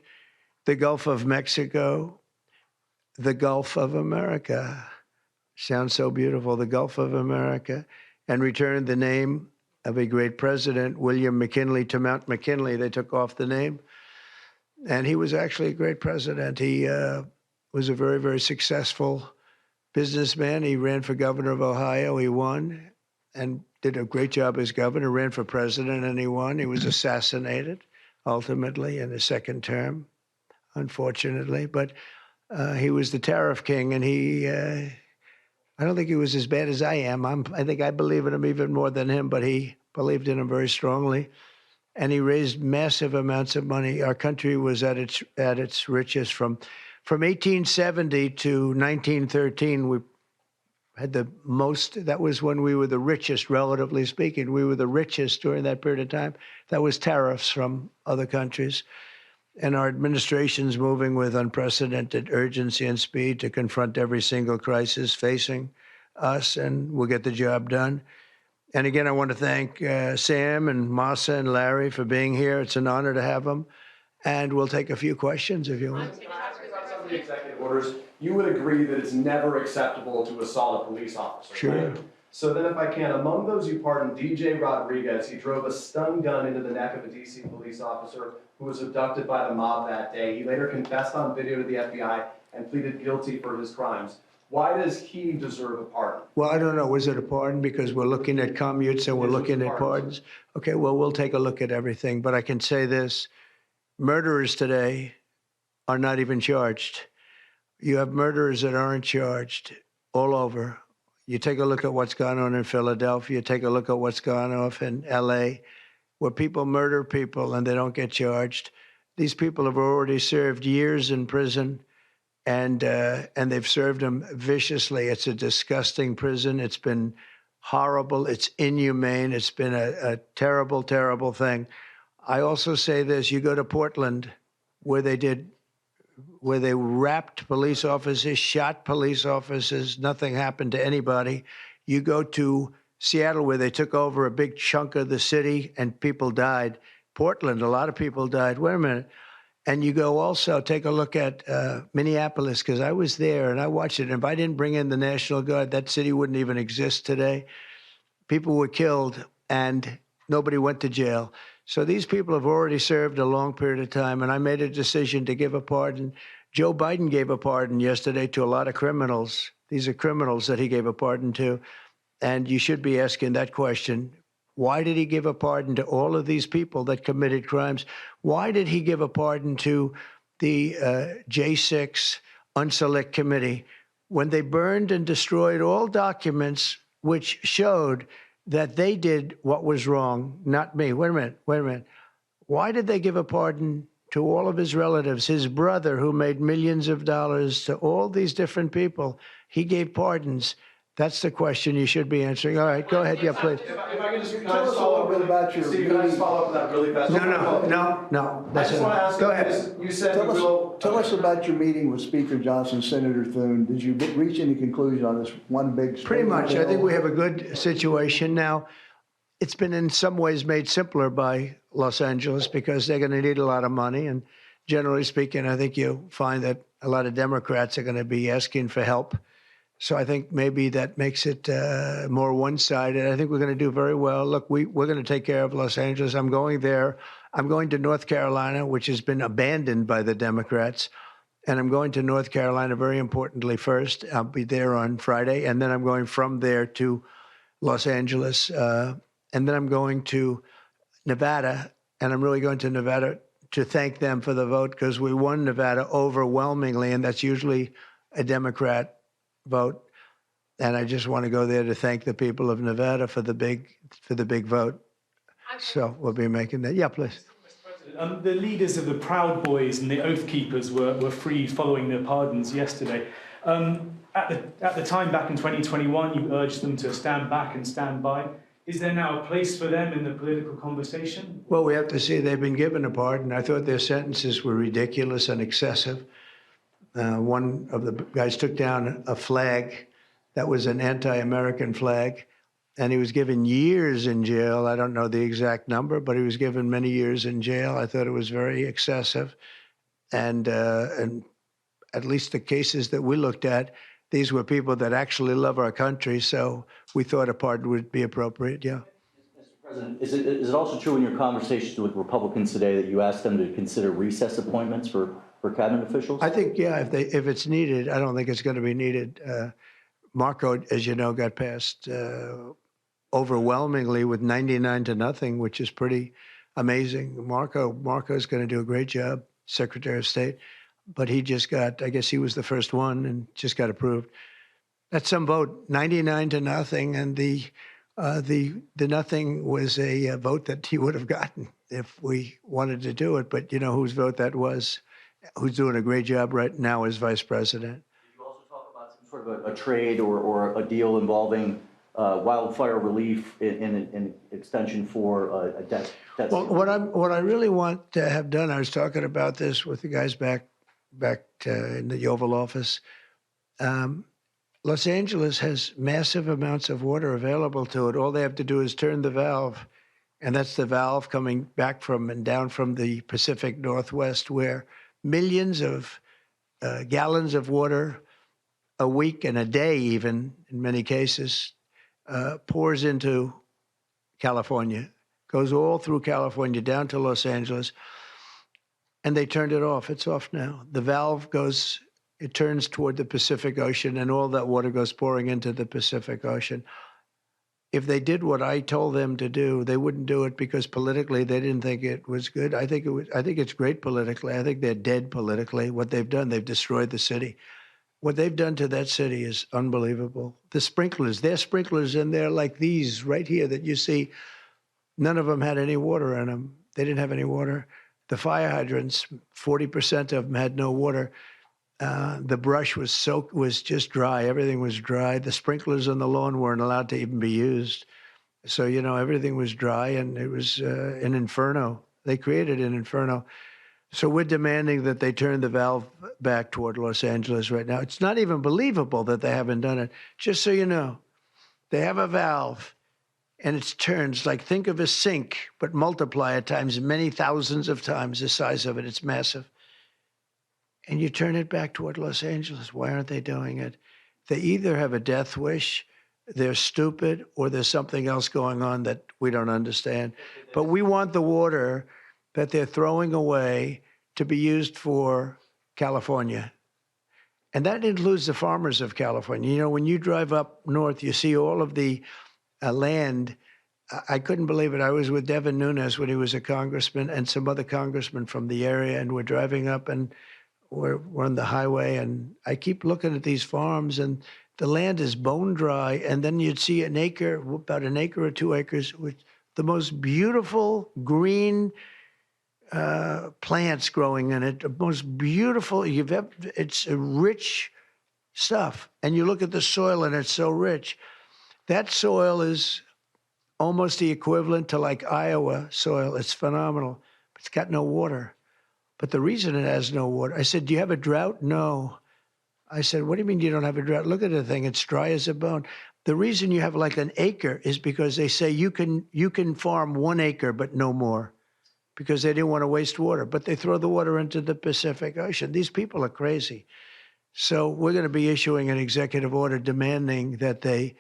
the Gulf of Mexico the Gulf of America. Sounds so beautiful, the Gulf of America, and returned the name of a great president, William McKinley, to Mount McKinley. They took off the name. And he was actually a great president. He was a very, very successful businessman. He ran for governor of Ohio. He won and did a great job as governor, ran for president, and he won. He was assassinated, ultimately, in his second term, unfortunately. But he was the Tariff king, and I don't think he was as bad as I am. I think I believe in him even more than him, but he believed in him very strongly. And he raised massive amounts of money. Our country was at its richest from 1870 to 1913. We had the most. That was when we were the richest, relatively speaking. We were the richest during that period of time. That was tariffs from other countries. And our administration's moving with unprecedented urgency and speed to confront every single crisis facing us, and we'll get the job done. And again, I want to thank Sam and Mohsin and Larry for being here. It's an honor to have them. And we'll take a few questions if you want. Some of the executive orders, you would agree that it's never acceptable to assault a police officer. Sure. Right? So then if I can, among those you pardoned, DJ Rodriguez, he drove a stun gun into the neck of a DC police officer who was abducted by the mob that day. He later confessed on video to the FBI and pleaded guilty for his crimes. Why does he deserve a pardon? Well, I don't know. Was it a pardon? Because we're looking at commutes and we're looking at pardons. Okay, well, we'll take a look at everything. But I can say this. Murderers today are not even charged. You have murderers that aren't charged all over. You take a look at what's gone on in Philadelphia. Take a look at what's gone on in L.A., where people murder people and they don't get charged. These people have already served years in prison, and they've served them viciously. It's a disgusting prison. It's been horrible. It's inhumane. It's been a terrible, terrible thing. I also say this. You go to Portland, where they wrapped police officers, shot police officers, nothing happened to anybody. You go to Seattle, where they took over a big chunk of the city and people died. Portland, a lot of people died. Wait a minute. And you go also, take a look at Minneapolis, because I was there and I watched it. And if I didn't bring in the National Guard, that city wouldn't even exist today. People were killed and nobody went to jail. So these people have already served a long period of time, and I made a decision to give a pardon. Joe Biden gave a pardon yesterday to a lot of criminals. These are criminals that he gave a pardon to. And you should be asking that question. Why did he give a pardon to all of these people that committed crimes? Why did he give a pardon to the J6 Unselect Committee when they burned and destroyed all documents which showed that they did what was wrong, not me? Wait a minute. Why did they give a pardon to all of his relatives? His brother, who made millions of dollars, to all these different people, he gave pardons. That's the question you should be answering. All right, go ahead. Yeah, please. If I can just follow up about your meeting. Can I just follow up with that really fast? No. I just want to ask go ahead. You said Tell us about your meeting with Speaker Johnson, Senator Thune. Did you reach any conclusion on this one big? Pretty much. I think we have a good situation now. It's been in some ways made simpler by Los Angeles because they're going to need a lot of money. And generally speaking, I think you'll find that a lot of Democrats are going to be asking for help. So I think maybe that makes it more one-sided. I think we're going to do very well. Look, we're going to take care of Los Angeles. I'm going there I'm going to North Carolina, which has been abandoned by the Democrats. And I'm going to North Carolina, very importantly, first. I'll be there on Friday. And then I'm going from there to Los Angeles. And then I'm going to Nevada. And I'm really going to Nevada to thank them for the vote, because we won Nevada overwhelmingly. And that's usually a Democrat vote. And I just want to go there to thank the people of Nevada for the big vote. So we'll be making that. Yeah, please. The leaders of the Proud Boys and the Oath Keepers were free following their pardons yesterday. At the time, back in 2021, you urged them to stand back and stand by. Is there now a place for them in the political conversation? Well, we have to see. They've been given a pardon. I thought their sentences were ridiculous and excessive. One of the guys took down a flag that was an anti-American flag, and he was given years in jail. I don't know the exact number, but he was given many years in jail. I thought it was very excessive. And at least the cases that we looked at, these were people that actually love our country, so we thought a pardon would be appropriate, yeah. Mr. President, is it also true in your conversations with Republicans today that you asked them to consider recess appointments for cabinet officials? I think, yeah, if it's needed. I don't think it's going to be needed. Marco, as you know, got passed overwhelmingly with 99-0, which is pretty amazing. Marco's going to do a great job, Secretary of State, but he just got, I guess he was the first one and just got approved. That's some vote, 99-0, and the nothing was a vote that he would have gotten if we wanted to do it. But you know whose vote that was? Who's doing a great job right now as vice president. Sort of a trade or a deal involving wildfire relief in an extension for a debt. Well, what I really want to have done, I was talking about this with the guys back in the Oval Office. Los Angeles has massive amounts of water available to it. All they have to do is turn the valve, and that's the valve coming back from and down from the Pacific Northwest, where millions of gallons of water a week and a day, even in many cases, pours into California, goes all through California down to Los Angeles, and they turned it off. It's off now. The valve goes, it turns toward the Pacific Ocean, and all that water goes pouring into the Pacific Ocean. If they did what I told them to do, they wouldn't do it because politically they didn't think it was good. I think it's great politically. I think they're dead politically. What they've done, they've destroyed the city. What they've done to that city is unbelievable. The sprinklers, their sprinklers in there like these right here that you see, none of them had any water in them. They didn't have any water. The fire hydrants, 40% of them had no water. The brush was just dry. Everything was dry. The sprinklers on the lawn weren't allowed to even be used. So, you know, everything was dry, and it was an inferno. They created an inferno. So we're demanding that they turn the valve back toward Los Angeles right now. It's not even believable that they haven't done it. Just so you know, they have a valve, and it turns like, think of a sink, but multiply it times many thousands of times the size of it. It's massive. And you turn it back toward Los Angeles. Why aren't they doing it? They either have a death wish, they're stupid, or there's something else going on that we don't understand. But we want the water that they're throwing away to be used for California. And that includes the farmers of California. You know, when you drive up north, you see all of the land. I couldn't believe it. I was with Devin Nunes when he was a congressman and some other congressmen from the area, and we're driving up and we're on the highway, and I keep looking at these farms, and the land is bone dry, and then you'd see an acre, about an acre or 2 acres, with the most beautiful green plants growing in it, the most beautiful you've ever. It's a rich stuff, and you look at the soil, and it's so rich. That soil is almost the equivalent to like Iowa soil. It's phenomenal. It's got no water. But the reason it has no water, I said, do you have a drought? No. I said, what do you mean you don't have a drought? Look at the thing. It's dry as a bone. The reason you have like an acre is because they say you can farm 1 acre, but no more, because they didn't want to waste water. But they throw the water into the Pacific Ocean. These people are crazy. So we're going to be issuing an executive order demanding that they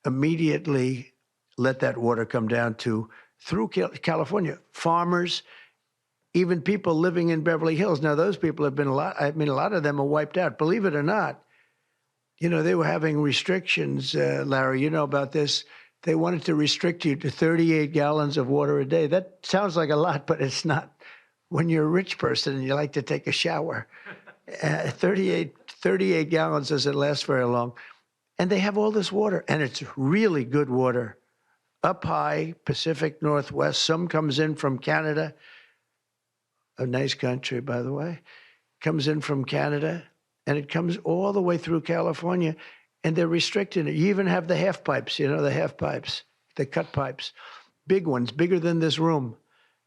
immediately let that water come down through California. Farmers even people living in Beverly Hills. Now, those people have been a lot of them are wiped out. Believe it or not, they were having restrictions, Larry, you know about this. They wanted to restrict you to 38 gallons of water a day. That sounds like a lot, but it's not. When you're a rich person and you like to take a shower, 38 gallons doesn't last very long. And they have all this water, and it's really good water. Up high, Pacific Northwest. Some comes in from Canada, a nice country, by the way. Comes in from Canada, and it comes all the way through California, and they're restricting it. You even have the half pipes, the half pipes, the cut pipes, big ones, bigger than this room.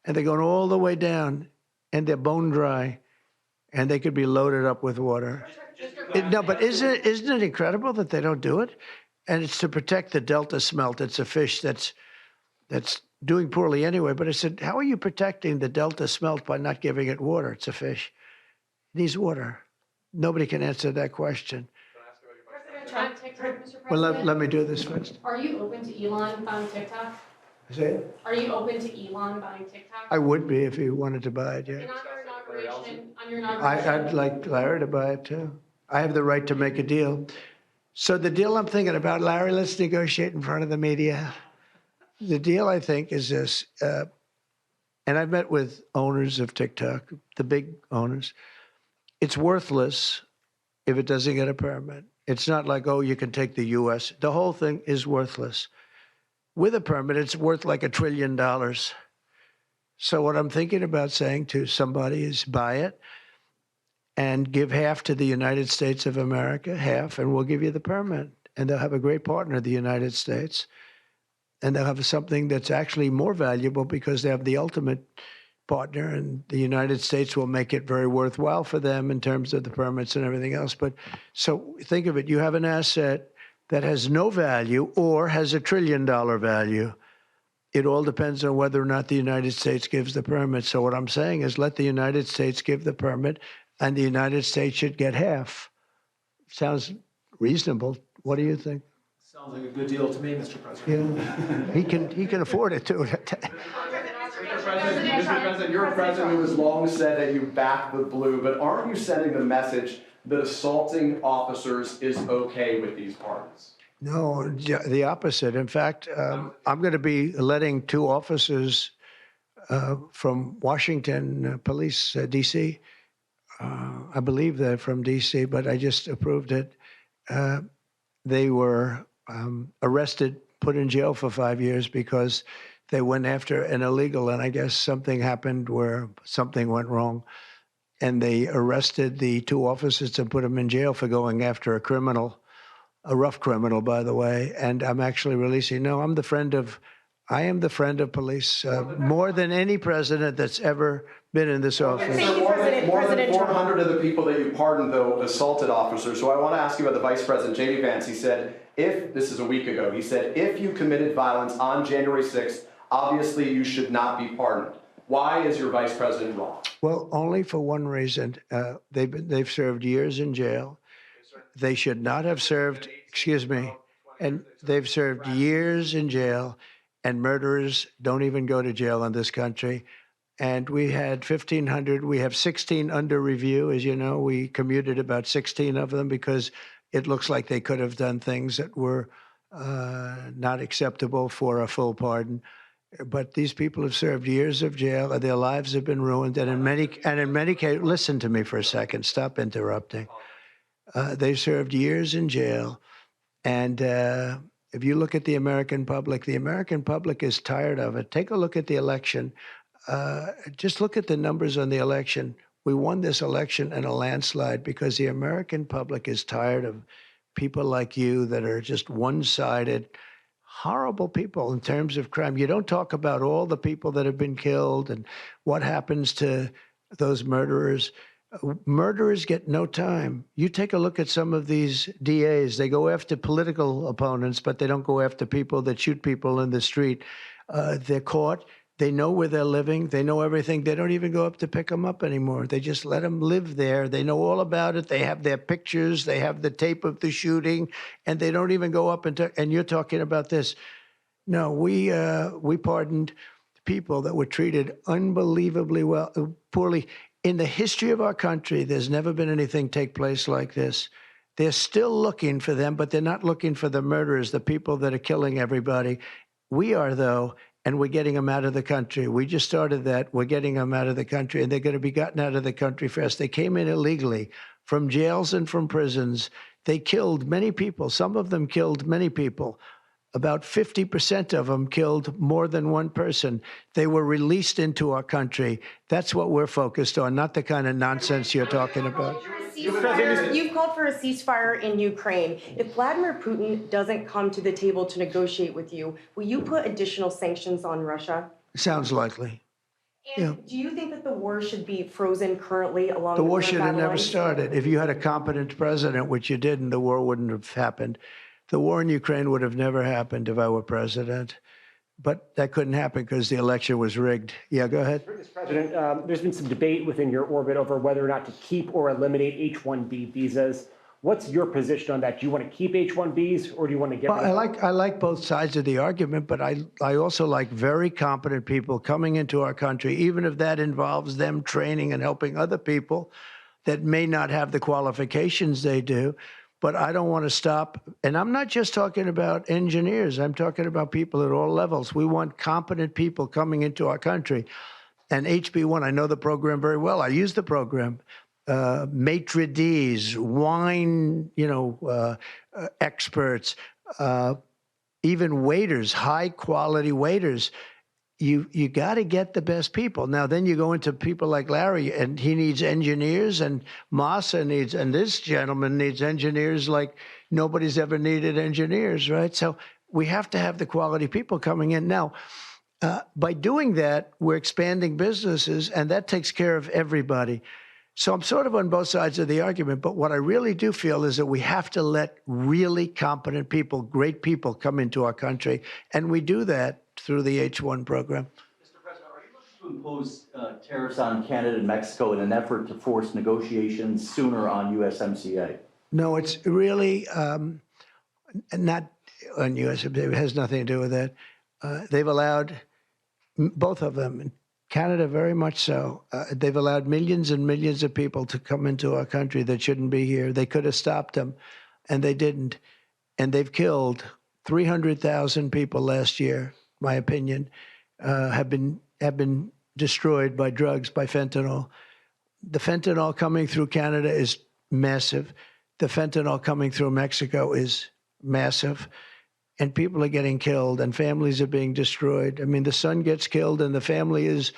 And they're going all the way down, and they're bone dry, and they could be loaded up with water. No, but isn't it incredible that they don't do it? And it's to protect the Delta smelt. It's a fish that's doing poorly anyway. But I said, how are you protecting the Delta smelt by not giving it water? It's a fish. It needs water. Nobody can answer that question. President Trump, TikTok, Mr. President. Well, let me do this first. Are you open to Elon buying TikTok? Say it? Are you open to Elon buying TikTok? I would be if he wanted to buy it, yeah. And on your inauguration, I'd like Larry to buy it, too. I have the right to make a deal. So the deal I'm thinking about, Larry, let's negotiate in front of the media. The deal, I think, is this. And I've met with owners of TikTok, the big owners. It's worthless if it doesn't get a permit. It's not like, oh, you can take the U.S. The whole thing is worthless. With a permit, it's worth like $1 trillion. So what I'm thinking about saying to somebody is buy it and give half to the United States of America, half, and we'll give you the permit. And they'll have a great partner, the United States. And they'll have something that's actually more valuable because they have the ultimate partner, and the United States will make it very worthwhile for them in terms of the permits and everything else. But so think of it, you have an asset that has no value or has $1 trillion value. It all depends on whether or not the United States gives the permit. So what I'm saying is let the United States give the permit, and the United States should get half. Sounds reasonable. What do you think? Sounds like a good deal to me, Mr. President. Yeah, he can afford it too. Mr. President, you're a president who has long said that you back the blue, but aren't you sending the message that assaulting officers is okay with these pardons? No, the opposite. In fact, I'm going to be letting 2 officers from Washington Police, D.C. I believe they're from D.C., but I just approved it. They were arrested, put in jail for 5 years because they went after an illegal, and I guess something happened where something went wrong. And they arrested the 2 officers and put them in jail for going after a criminal, a rough criminal, by the way. And I'm actually releasing. No, I am the friend of police, more than any president that's ever been in this office. More than 400 of the people that you pardoned, though, assaulted officers. So I want to ask you about the Vice President, J.D. Vance. He said, this is a week ago, he said, if you committed violence on January 6th, obviously you should not be pardoned. Why is your Vice President wrong? Well, only for one reason. They've served years in jail. They should not have served, and they've served years in jail, and murderers don't even go to jail in this country. And we had 1,500. We have 16 under review. As you know, we commuted about 16 of them because it looks like they could have done things that were not acceptable for a full pardon. But these people have served years of jail, and their lives have been ruined. And in many cases, listen to me for a second. Stop interrupting. They've served years in jail, and if you look at the American public is tired of it. Take a look at the election. Just look at the numbers on the election. We won this election in a landslide because the American public is tired of people like you that are just one-sided, horrible people in terms of crime. You don't talk about all the people that have been killed and what happens to those murderers. Murderers get no time. You take a look at some of these DAs. They go after political opponents, but they don't go after people that shoot people in the street. They're caught. They know where they're living. They know everything. They don't even go up to pick them up anymore. They just let them live there. They know all about it. They have their pictures. They have the tape of the shooting, and they don't even go up and you're talking about this. No, we pardoned people that were treated unbelievably poorly. In the history of our country, there's never been anything take place like this. They're still looking for them, but they're not looking for the murderers, the people that are killing everybody. We are, though, and we're getting them out of the country. We just started that. We're getting them out of the country, and they're going to be gotten out of the country fast. They came in illegally from jails and from prisons. They killed many people. Some of them killed many people. About 50% of them killed more than one person. They were released into our country. That's what we're focused on, not the kind of nonsense you're talking about. You've called for a ceasefire in Ukraine. If Vladimir Putin doesn't come to the table to negotiate with you, will you put additional sanctions on Russia? Sounds likely. And do you think that the war should be frozen currently along the the war should have never lines? started. If you had a competent president, which you didn't, the war wouldn't have happened. The war in Ukraine would have never happened if I were president. But that couldn't happen because the election was rigged. Yeah, go ahead. Mr. President, there's been some debate within your orbit over whether or not to keep or eliminate H-1B visas. What's your position on that? Do you want to keep H-1Bs or do you want to get rid of them? I like both sides of the argument, but I also like very competent people coming into our country, even if that involves them training and helping other people that may not have the qualifications they do. But I don't want to stop. And I'm not just talking about engineers. I'm talking about people at all levels. We want competent people coming into our country. And HB1, I know the program very well. I use the program. Maitre d's, wine, experts, even waiters, high quality waiters. You got to get the best people. Now, then you go into people like Larry, and he needs engineers, and Mohsin needs, and this gentleman needs engineers like nobody's ever needed engineers, right? So we have to have the quality people coming in. Now, by doing that, we're expanding businesses, and that takes care of everybody. So I'm sort of on both sides of the argument, but what I really do feel is that we have to let really competent people, great people come into our country, and we do that through the H-1 program. Mr. President, are you looking to impose tariffs on Canada and Mexico in an effort to force negotiations sooner on USMCA? No, it's really not on USMCA. It has nothing to do with that. They've allowed, both of them, Canada very much so, they've allowed millions and millions of people to come into our country that shouldn't be here. They could have stopped them, and they didn't. And they've killed 300,000 people last year. My opinion, have been destroyed by drugs, by fentanyl. The fentanyl coming through Canada is massive. The fentanyl coming through Mexico is massive. And people are getting killed, and families are being destroyed. I mean, the son gets killed, and the family is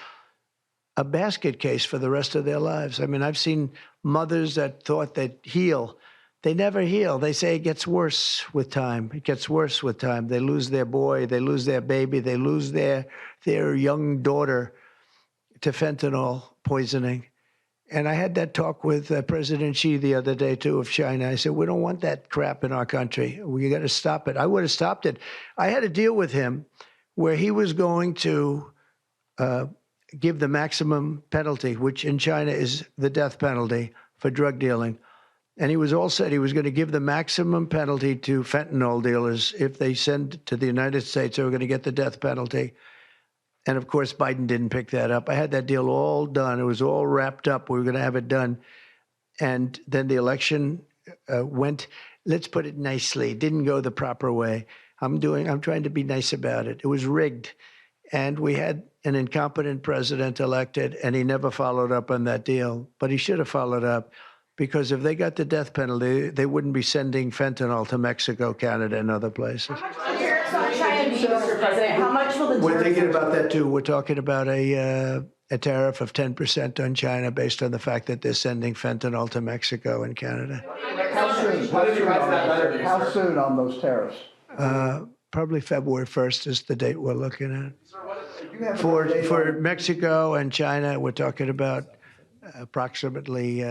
a basket case for the rest of their lives. I mean, I've seen mothers that thought they'd heal. They never heal. They say it gets worse with time. It gets worse with time. They lose their boy. They lose their baby. They lose their young daughter to fentanyl poisoning. And I had that talk with President Xi the other day, too, of China. I said, we don't want that crap in our country. We got to stop it. I would have stopped it. I had a deal with him where he was going to give the maximum penalty, which in China is the death penalty for drug dealing. And he was all set. He was going to give the maximum penalty to fentanyl dealers. If they send to the United States, they were going to get the death penalty. And, of course, Biden didn't pick that up. I had that deal all done. It was all wrapped up. We were going to have it done. And then the election went, let's put it nicely, didn't go the proper way. I'm trying to be nice about it. It was rigged. And we had an incompetent president elected, and he never followed up on that deal. But he should have followed up. Because if they got the death penalty, they wouldn't be sending fentanyl to Mexico, Canada, and other places. Mr. President, how much will the We're thinking about that, too. We're talking about a tariff of 10% on China based on the fact that they're sending fentanyl to Mexico and Canada. How soon on those tariffs? Probably February 1st is the date we're looking at. For Mexico and China, we're talking about approximately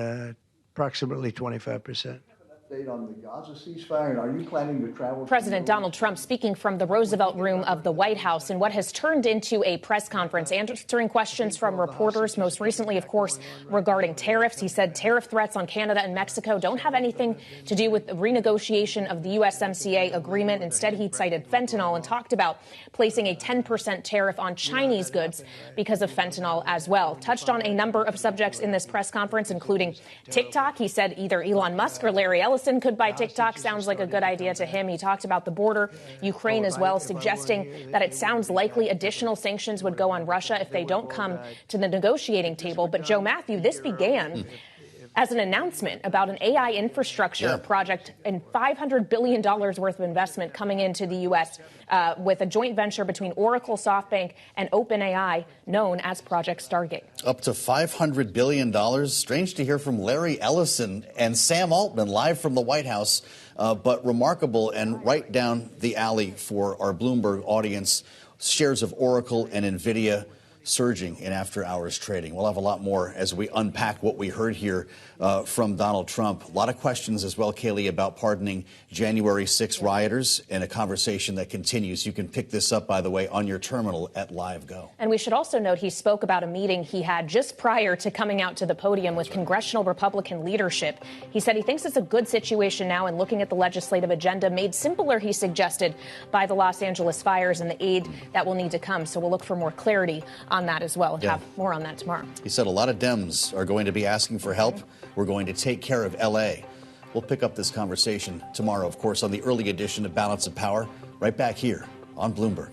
25%. Update on the Gaza ceasefire, and are you planning to travel? President Donald Trump speaking from the Roosevelt Room of the White House in what has turned into a press conference, answering questions from reporters, most recently, of course, regarding tariffs. He said tariff threats on Canada and Mexico don't have anything to do with the renegotiation of the USMCA agreement. Instead, he cited fentanyl and talked about placing a 10% tariff on Chinese goods because of fentanyl as well. Touched on a number of subjects in this press conference, including TikTok. He said either Elon Musk or Larry Ellison could buy TikTok. Sounds like a good idea to him. He talked about the border, Ukraine as well, suggesting that it sounds likely additional sanctions would go on Russia if they don't come to the negotiating table. But Joe Matthew, this began as an announcement about an AI infrastructure project and $500 billion worth of investment coming into the U.S. With a joint venture between Oracle, Softbank, and OpenAI known as Project Stargate. Up to $500 billion. Strange to hear from Larry Ellison and Sam Altman live from the White House, but remarkable and right down the alley for our Bloomberg audience. Shares of Oracle and NVIDIA surging in after-hours trading. We'll have a lot more as we unpack what we heard here from Donald Trump. A lot of questions as well, Kaylee, about pardoning January 6 rioters, and a conversation that continues. You can pick this up, by the way, on your terminal at LiveGo. And we should also note he spoke about a meeting he had just prior to coming out to the podium with congressional Republican leadership. He said he thinks it's a good situation now, and looking at the legislative agenda made simpler, he suggested, by the Los Angeles fires and the aid that will need to come. So we'll look for more clarity on that as well, and have more on that tomorrow. He said a lot of Dems are going to be asking for help. We're going to take care of L.A. We'll pick up this conversation tomorrow, of course, on the early edition of Balance of Power, right back here on Bloomberg.